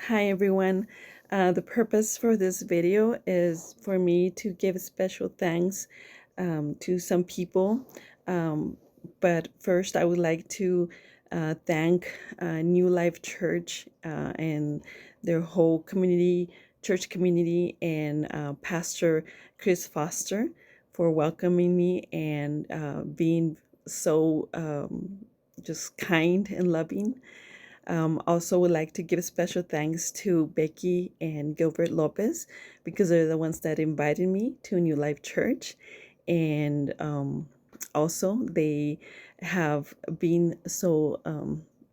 Hi everyone. The purpose for this video is for me to give special thanks to some people. Um, but first, I would like to thank New Life Church and their whole community, church community, and Pastor Chris Foster for welcoming me and being so just kind and loving. Also, would like to give special thanks to Becky and Gilbert Lopez because they're the ones that invited me to New Life Church. And also, they have been so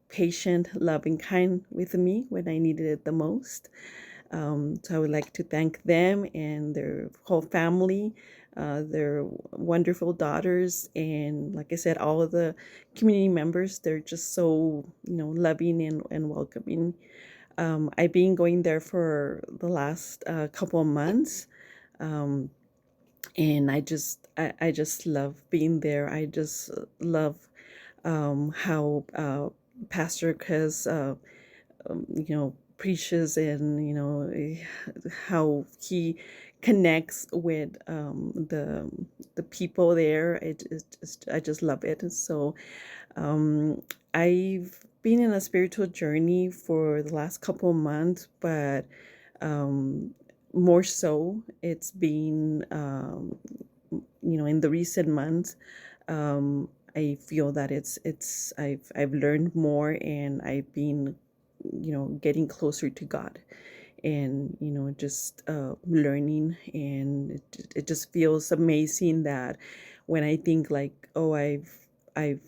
patient, loving, kind with me when I needed it the most. So I would like to thank them and their whole family, their wonderful daughters, and like I said, all of the community members. They're just so, loving and welcoming. I've been going there for the last couple of months. Um, and I just love being there. I just love how Pastor Chris preaches and how he connects with the people there. I just love it. So um, I've been in a spiritual journey for the last couple of months, but um, more so it's been in the recent months. I feel that I've learned more, and I've been getting closer to God, and just learning. And it just feels amazing that when I think like, oh, I've I've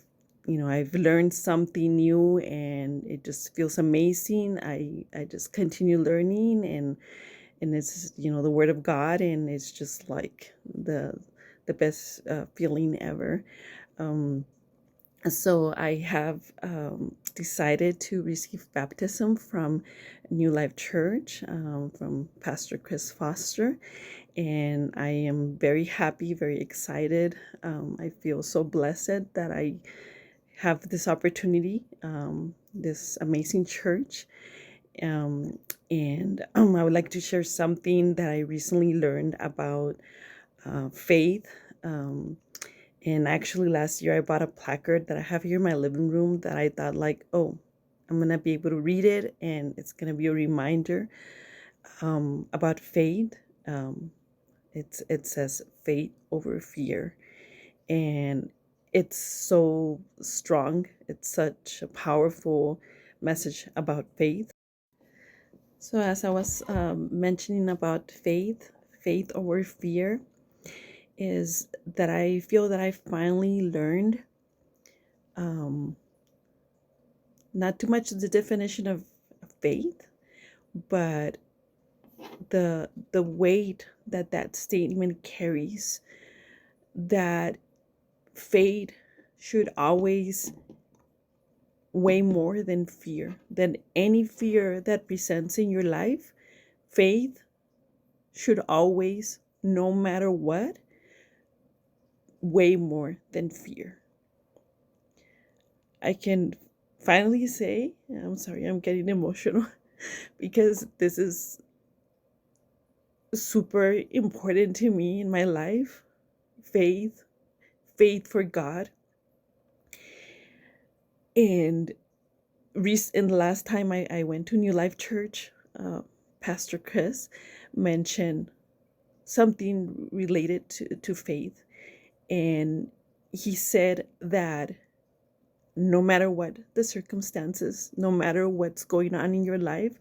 learned something new, and it just feels amazing. I just continue learning, and it's the word of God, and it's just like the best feeling ever. um so I have decided to receive baptism from New Life Church, from Pastor Chris Foster, and I am very happy, very excited. I feel so blessed that I have this opportunity, this amazing church. Um, and I would like to share something that I recently learned about faith. And actually, last year I bought a placard that I have here in my living room that I thought, like, oh, I'm gonna be able to read it, and it's gonna be a reminder about faith. Um, it says faith over fear, and it's so strong. It's such a powerful message about faith. So, as I was mentioning about faith, faith over fear, is that I feel that I finally learned um, not too much the definition of faith, but the weight that that statement carries. That faith should always weigh more than fear, than any fear that presents in your life. Faith should always, no matter what, way more than fear. I can finally say, I'm sorry, I'm getting emotional because this is super important to me in my life. Faith, faith for God. And in the last time I went to New Life Church, Pastor Chris mentioned something related to faith. And he said that no matter what the circumstances, no matter what's going on in your life,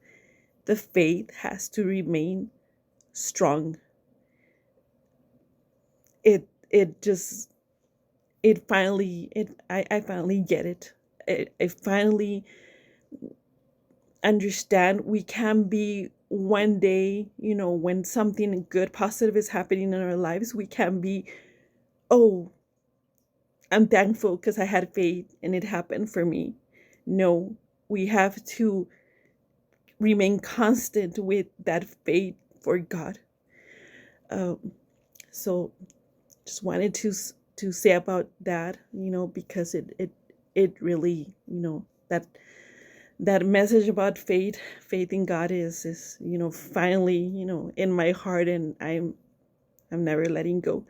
the faith has to remain strong. It just it finally it I finally get it. I finally understand we can be one day, when something good, positive is happening in our lives, we can be, oh, I'm thankful because I had faith and it happened for me. No, we have to remain constant with that faith for God. Um, so just wanted to say about that, because it really, that that message about faith in God is finally in my heart, and I'm never letting go.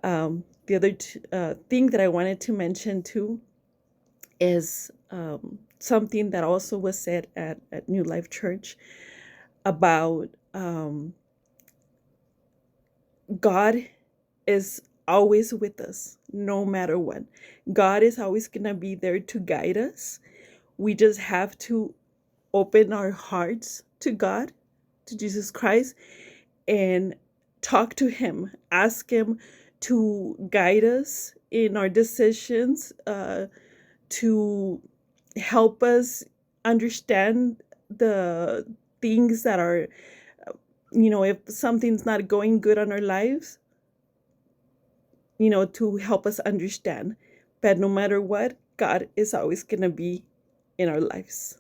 The other thing that I wanted to mention too is something that also was said at New Life Church about God is always with us no matter what. God is always going to be there to guide us. We just have to open our hearts to God, to Jesus Christ, and talk to Him, ask Him to guide us in our decisions, to help us understand the things that are, if something's not going good on our lives, to help us understand. But no matter what, God is always going to be in our lives.